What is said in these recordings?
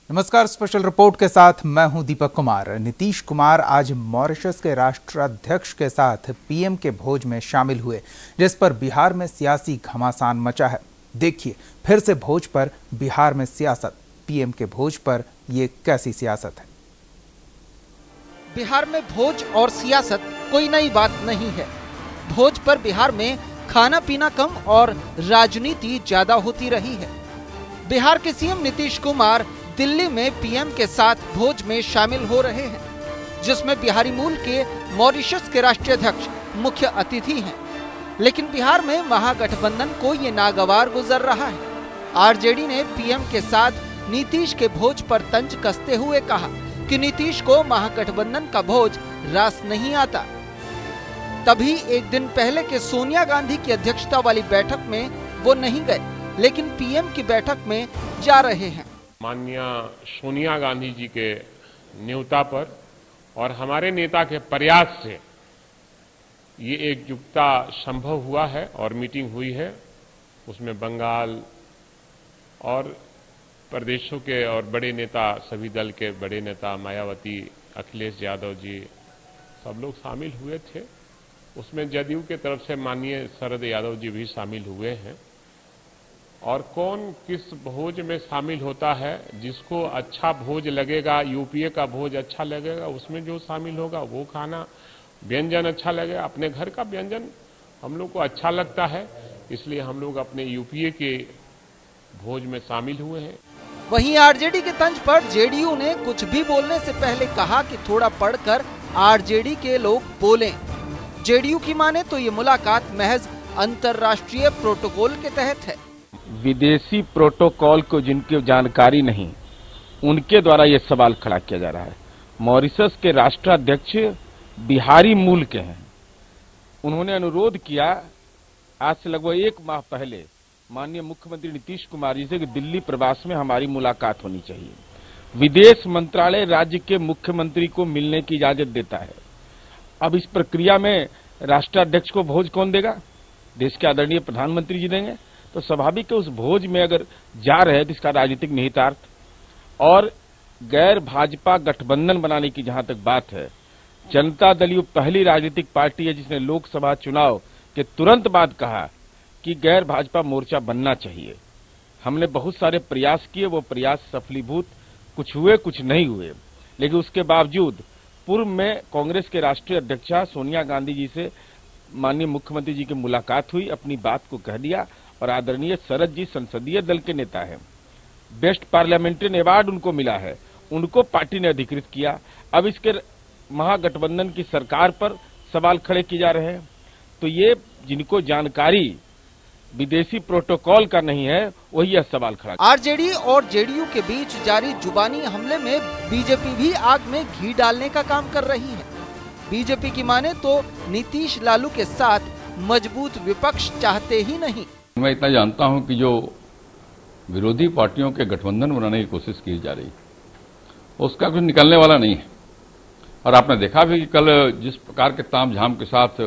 नमस्कार, special report के साथ मैं हूं दीपक कुमार। नीतीश कुमार आज मॉरिशस के राष्ट्राध्यक्ष के साथ पीएम के भोज में शामिल हुए, जिस पर बिहार में सियासी घमासान मचा है। देखिए फिर से भोज पर बिहार में सियासत, पीएम के भोज पर ये कैसी सियासत है। बिहार में भोज और सियासत कोई नई बात नहीं है। भोज पर बिहार में खाना पीना कम और राजनीति ज्यादा होती रही है। बिहार के सीएम नीतीश कुमार दिल्ली में पीएम के साथ भोज में शामिल हो रहे हैं, जिसमें बिहारी मूल के मॉरिशस के राष्ट्रीय अध्यक्ष मुख्य अतिथि हैं। लेकिन बिहार में महागठबंधन को ये नागवार गुजर रहा है। आरजेडी ने पीएम के साथ नीतीश के भोज पर तंज कसते हुए कहा कि नीतीश को महागठबंधन का भोज रास नहीं आता। तभी एक दिन पहले के सोनिया गांधी की अध्यक्षता वाली बैठक में वो नहीं गए, लेकिन पीएम की बैठक में जा रहे हैं। माननीय सोनिया गांधी जी के न्योता पर और हमारे नेता के प्रयास से ये एकजुटता संभव हुआ है और मीटिंग हुई है। उसमें बंगाल और प्रदेशों के और बड़े नेता, सभी दल के बड़े नेता, मायावती, अखिलेश यादव जी, सब लोग शामिल हुए थे। उसमें जदयू के तरफ से माननीय शरद यादव जी भी शामिल हुए हैं। और कौन किस भोज में शामिल होता है, जिसको अच्छा भोज लगेगा, यूपीए का भोज अच्छा लगेगा, उसमें जो शामिल होगा वो खाना व्यंजन अच्छा लगेगा। अपने घर का व्यंजन हम लोग को अच्छा लगता है, इसलिए हम लोग अपने यूपीए के भोज में शामिल हुए हैं। वहीं आरजेडी के तंज पर जेडीयू ने कुछ भी बोलने से पहले कहा कि थोड़ा पढ़कर आरजेडी के लोग बोलें। जेडीयू की माने तो ये मुलाकात महज अंतर्राष्ट्रीय प्रोटोकॉल के तहत है। विदेशी प्रोटोकॉल को जिनकी जानकारी नहीं, उनके द्वारा ये सवाल खड़ा किया जा रहा है। मॉरिशस के राष्ट्राध्यक्ष बिहारी मूल के हैं। उन्होंने अनुरोध किया आज से लगभग 1 माह पहले माननीय मुख्यमंत्री नीतीश कुमार जी से कि दिल्ली प्रवास में हमारी मुलाकात होनी चाहिए। विदेश मंत्रालय राज्य के मुख्यमंत्री को मिलने की इजाजत देता है। अब इस प्रक्रिया में राष्ट्राध्यक्ष को भोज कौन देगा? देश के आदरणीय प्रधानमंत्री जी देंगे। तो स्वाभाविक है उस भोज में अगर जा रहे हैं तो इसका राजनीतिक निहितार्थ और गैर भाजपा गठबंधन बनाने की जहां तक बात है, जनता दल यूं पहली राजनीतिक पार्टी है जिसने लोकसभा चुनाव के तुरंत बाद कहा कि गैर भाजपा मोर्चा बनना चाहिए। हमने बहुत सारे प्रयास किए, वो प्रयास सफलीभूत कुछ हुए, कुछ नहीं हुए। लेकिन उसके बावजूद पूर्व में कांग्रेस के राष्ट्रीय अध्यक्षा सोनिया गांधी जी से माननीय मुख्यमंत्री जी की मुलाकात हुई, अपनी बात को कह दिया। और आदरणीय शरद जी संसदीय दल के नेता हैं, बेस्ट पार्लियामेंट्रियन अवार्ड उनको मिला है, उनको पार्टी ने अधिकृत किया। अब इसके महागठबंधन की सरकार पर सवाल खड़े किए जा रहे हैं। तो ये जिनको जानकारी विदेशी प्रोटोकॉल का नहीं है, वही यह सवाल खड़ा। आरजेडी और जेडीयू के बीच जारी जुबानी हमले में बीजेपी भी आग में घी डालने का काम कर रही है। बीजेपी की माने तो नीतीश लालू के साथ मजबूत विपक्ष चाहते ही नहीं। मैं इतना जानता हूं कि जो विरोधी पार्टियों के गठबंधन बनाने की कोशिश की जा रही उसका कुछ निकलने वाला नहीं है। और आपने देखा भी कि कल जिस प्रकार के तामझाम के साथ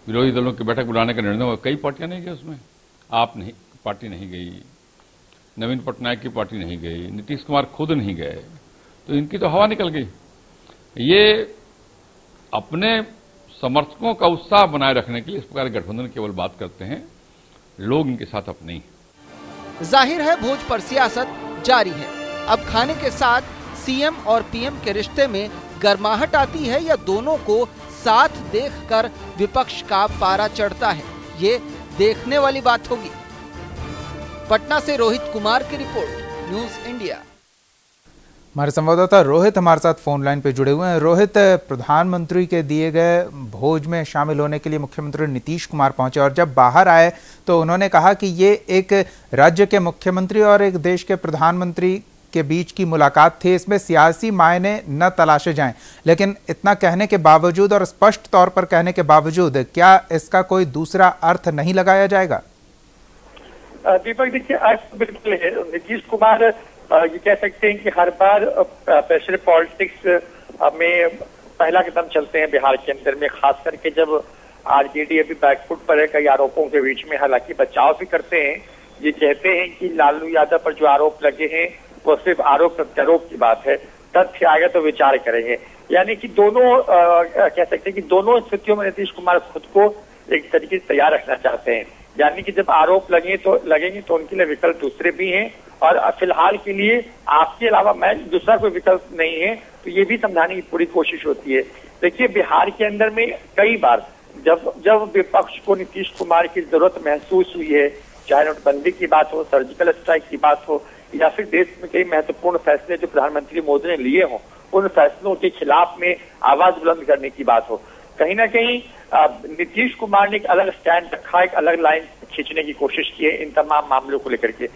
विरोधी दलों की बैठक बुलाने का निर्णय हुआ, कई पार्टियां नहीं गई उसमें। आप नहीं, पार्टी नहीं गई, नवीन पटनायक की पार्टी नहीं गई, नीतीश कुमार खुद नहीं गए, तो इनकी तो हवा निकल गई। ये अपने समर्थकों का उत्साह बनाए रखने के लिए इस प्रकार के गठबंधन केवल बात करते हैं, लोग इनके साथ अब नहीं। जाहिर है भोज पर सियासत जारी है। अब खाने के साथ सीएम और पीएम के रिश्ते में गर्माहट आती है या दोनों को साथ देखकर विपक्ष का पारा चढ़ता है, ये देखने वाली बात होगी। पटना से रोहित कुमार की रिपोर्ट, न्यूज़ इंडिया। हमारे संवाददाता रोहित हमारे साथ फोन लाइन पे जुड़े हुए हैं। रोहित, प्रधानमंत्री के दिए गए भोज में शामिल होने के लिए मुख्यमंत्री नीतीश कुमार पहुंचे और जब बाहर आए तो उन्होंने कहा कि ये एक राज्य के मुख्यमंत्री और एक देश के प्रधानमंत्री के बीच की मुलाकात थी, इसमें सियासी मायने न तलाशे जाएं। लेकिन इतना कहने के बावजूद और स्पष्ट तौर पर कहने के बावजूद क्या इसका कोई दूसरा अर्थ नहीं लगाया जाएगा? दीपक, देखिए आज बिल्कुल नीतीश कुमार ये कह सकते हैं कि हर बार प्रेशर पॉलिटिक्स में पहला कदम चलते हैं बिहार के अंदर में, खास करके जब आरजेडी अभी बैकफुट पर है कई आरोपों के बीच में, हालांकि बचाव भी करते हैं। ये कहते हैं कि लालू यादव पर जो आरोप लगे हैं वो सिर्फ आरोप प्रत्यारोप की बात है, तथ्य आएगा तो विचार करेंगे। यानी कि दोनों कह सकते हैं कि दोनों स्थितियों में नीतीश कुमार खुद को एक तरीके से तैयार रखना चाहते हैं। यानी कि जब आरोप लगेंगे तो उनके लिए विकल्प दूसरे भी हैं, और फिलहाल के लिए आपके अलावा मैं दूसरा कोई विकल्प नहीं है, तो ये भी समझाने की पूरी कोशिश होती है। देखिए, बिहार के अंदर में कई बार जब विपक्ष को नीतीश कुमार की जरूरत महसूस हुई है, चाहे नोटबंदी की बात हो, सर्जिकल स्ट्राइक की बात हो, या फिर देश में कई महत्वपूर्ण फैसले जो प्रधानमंत्री मोदी ने लिए हों, उन फैसलों के खिलाफ में आवाज बुलंद करने की बात हो, कहीं ना कहीं नीतीश कुमार ने एक अलग स्टैंड रखा, एक अलग लाइन खींचने की कोशिश की है इन तमाम मामलों को लेकर के।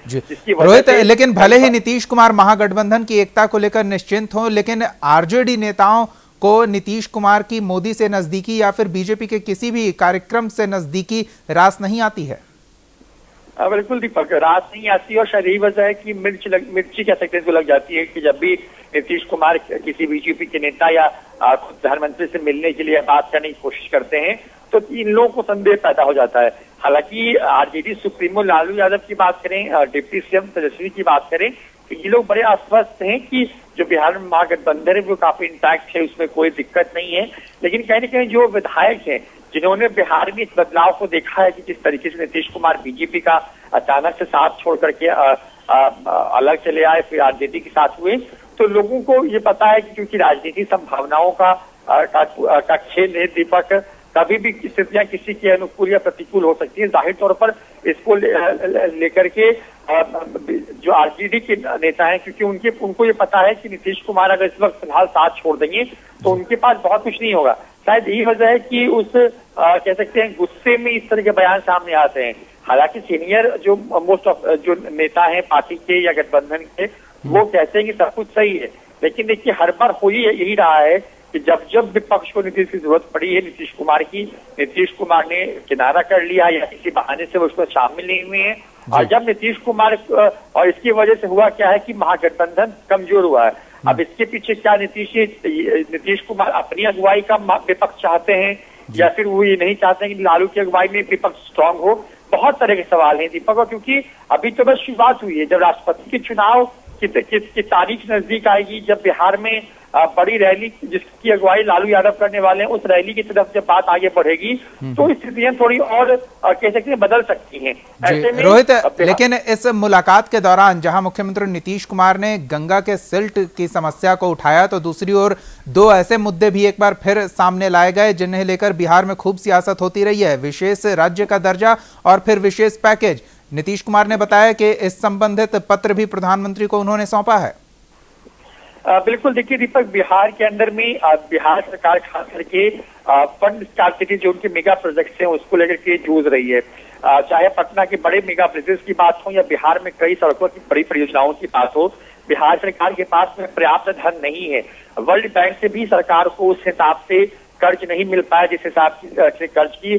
रोहित, लेकिन भले ही नीतीश कुमार महागठबंधन की एकता को लेकर निश्चिंत हो, लेकिन आरजेडी नेताओं को नीतीश कुमार की मोदी से नजदीकी या फिर बीजेपी के किसी भी कार्यक्रम से नजदीकी रास नहीं आती है। बिल्कुल दीपक, रात नहीं आती, और शायद यही वजह है कि मिर्ची कह सकते हैं लग जाती है कि जब भी नीतीश कुमार किसी बीजेपी के नेता या प्रधानमंत्री से मिलने के लिए बात करने की कोशिश करते हैं तो इन लोगों को संदेह पैदा हो जाता है। हालांकि आरजेडी सुप्रीमो लालू यादव की बात करें, डिप्टी सीएम तेजस्वी की बात करें, तो ये लोग बड़े आश्वस्त हैं कि जो बिहार में महागठबंधन है वो काफी इंटैक्ट है, उसमें कोई दिक्कत नहीं है। लेकिन कहीं ना कहीं जो विधायक हैं जिन्होंने बिहार में इस बदलाव को देखा है कि किस तरीके से नीतीश कुमार बीजेपी का अचानक से साथ छोड़ करके अलग चले आए, फिर आरजेडी के साथ हुए, तो लोगों को ये पता है कि क्योंकि राजनीति संभावनाओं का खेल है दीपक, कभी भी स्थितियां किसी के अनुकूल या प्रतिकूल हो सकती है। जाहिर तौर पर इसको लेकर के जो आरजेडी के नेता हैं, क्योंकि उनको ये पता है कि नीतीश कुमार अगर इस वक्त फिलहाल साथ छोड़ देंगे तो उनके पास बहुत कुछ नहीं होगा। शायद यही वजह है कि उस कह सकते हैं गुस्से में इस तरह के बयान सामने आते हैं। हालांकि सीनियर जो मोस्ट ऑफ जो नेता हैं पार्टी के या गठबंधन के, वो कहते हैं कि सब कुछ सही है, लेकिन देखिए हर बार हो यही रहा है कि जब विपक्ष को नीतीश की जरूरत पड़ी है नीतीश कुमार ने किनारा कर लिया या किसी बहाने से वो उसमें शामिल नहीं हुए हैं। और जब नीतीश कुमार, और इसकी वजह से हुआ क्या है कि महागठबंधन कमजोर हुआ है। अब इसके पीछे क्या नीतीश कुमार अपनी अगुवाई का विपक्ष चाहते हैं या फिर वो ये नहीं चाहते हैं कि लालू की अगुवाई में विपक्ष स्ट्रांग हो? बहुत तरह के सवाल हैं दीपक, क्योंकि अभी तो बस शुरुआत हुई है। जब राष्ट्रपति के चुनाव की तारीख नजदीक आएगी, जब बिहार में बड़ी रैली जिसकी अगुवाई लालू यादव करने वाले हैं, उस रैली की तरफ जब बात आगे बढ़ेगी तो स्थितियां थोड़ी और कह सकते हैं बदल सकती हैं। ऐसे में रोहित, लेकिन इस मुलाकात के दौरान जहां मुख्यमंत्री नीतीश कुमार ने गंगा के सिल्ट की समस्या को उठाया, तो दूसरी ओर दो ऐसे मुद्दे भी एक बार फिर सामने लाए गए जिन्हें लेकर बिहार में खूब सियासत होती रही है, विशेष राज्य का दर्जा और फिर विशेष पैकेज। नीतीश कुमार ने बताया कि इस संबंधित पत्र भी प्रधानमंत्री को उन्होंने सौंपा है। बिल्कुल, देखिए दीपक, बिहार के अंदर में बिहार सरकार खास करके फंड स्कार्सिटी जो उनके मेगा प्रोजेक्ट्स हैं उसको लेकर के जूझ रही है। चाहे पटना के बड़े मेगा ब्रिजेस की बात हो या बिहार में कई सड़कों की बड़ी परियोजनाओं की बात हो, बिहार सरकार के पास में पर्याप्त धन नहीं है। वर्ल्ड बैंक से भी सरकार को उस हिसाब से कर्ज नहीं मिल पाया जिस हिसाब से कर्ज की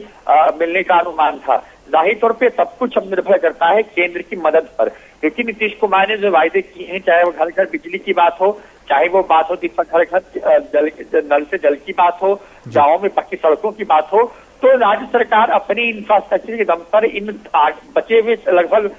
मिलने का अनुमान था। जाहिर तौर पे सब कुछ अब निर्भर करता है केंद्र की मदद पर, क्योंकि नीतीश कुमार ने जो वायदे किए हैं, चाहे वो घर घर बिजली की बात हो, चाहे वो बात हो दीपक घर घर नल से जल की बात हो, गाँव में पक्की सड़कों की बात हो, तो राज्य सरकार अपनी इंफ्रास्ट्रक्चर के दम पर इन बचे हुए लगभग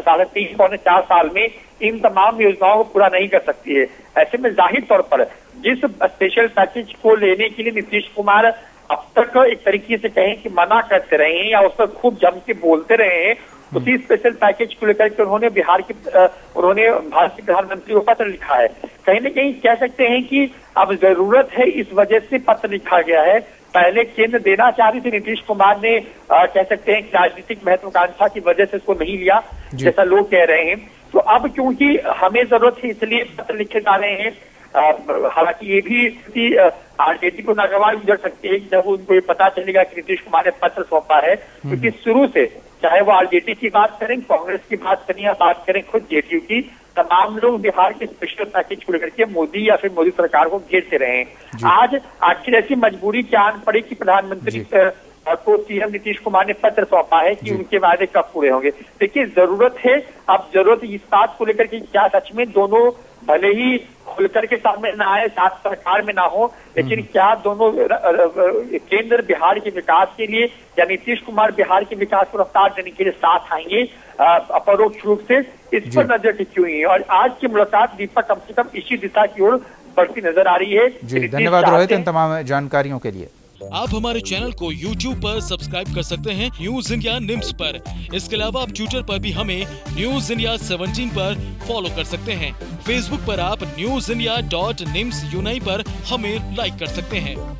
3.5 पौने 4 साल में इन तमाम योजनाओं को पूरा नहीं कर सकती है। ऐसे में जाहिर तौर पर जिस स्पेशल पैकेज को लेने के लिए नीतीश कुमार अब तक एक तरीके से कहें कि मना करते रहे हैं या उस पर खूब जम के बोलते रहे हैं, उसी स्पेशल पैकेज को लेकर के उन्होंने भारत के प्रधानमंत्री को पत्र लिखा है। कहीं न कहीं कह सकते हैं कि अब जरूरत है, इस वजह से पत्र लिखा गया है। पहले केंद्र देना चाह रही थी, नीतीश कुमार ने कह सकते हैं राजनीतिक महत्वाकांक्षा की वजह से इसको नहीं लिया जैसा लोग कह रहे हैं। तो अब क्योंकि हमें जरूरत है इसलिए पत्र लिखे जा रहे हैं। हालांकि ये भी स्थिति आरजेडी को नागवार गुजर सकती है जब उनको ये पता चलेगा कि नीतीश कुमार ने पत्र सौंपा है, क्योंकि शुरू से चाहे वो आरजेडी की बात करें, कांग्रेस की बात करें या बात करें खुद जेडीयू की, तमाम लोग बिहार के स्पेशल पैकेज को लेकर के मोदी या फिर मोदी सरकार को घेरते रहे हैं। आज आखिर ऐसी मजबूरी क्या आन पड़ी कि प्रधानमंत्री को सीएम नीतीश कुमार ने पत्र सौंपा है कि उनके वादे कब पूरे होंगे। देखिए जरूरत है, अब जरूरत इस बात को लेकर के क्या सच में दोनों भले ही खुलकर के सामने न आए, साथ सरकार में ना हो, लेकिन क्या दोनों केंद्र बिहार के विकास के लिए या नीतीश कुमार बिहार के विकास को रफ्तार देने के लिए साथ आएंगे अपरोक्ष रूप से, इस पर नजर टिकी हुई है। और आज की मुलाकात दीपक कम से कम इसी दिशा की ओर बढ़ती नजर आ रही है। जी धन्यवाद रोहित इन तमाम जानकारियों के लिए। आप हमारे चैनल को YouTube पर सब्सक्राइब कर सकते हैं न्यूज इंडिया निम्स पर। इसके अलावा आप ट्विटर पर भी हमें न्यूज इंडिया 17 पर फॉलो कर सकते हैं। फेसबुक पर आप newsindia.nimsuni पर हमें लाइक कर सकते हैं।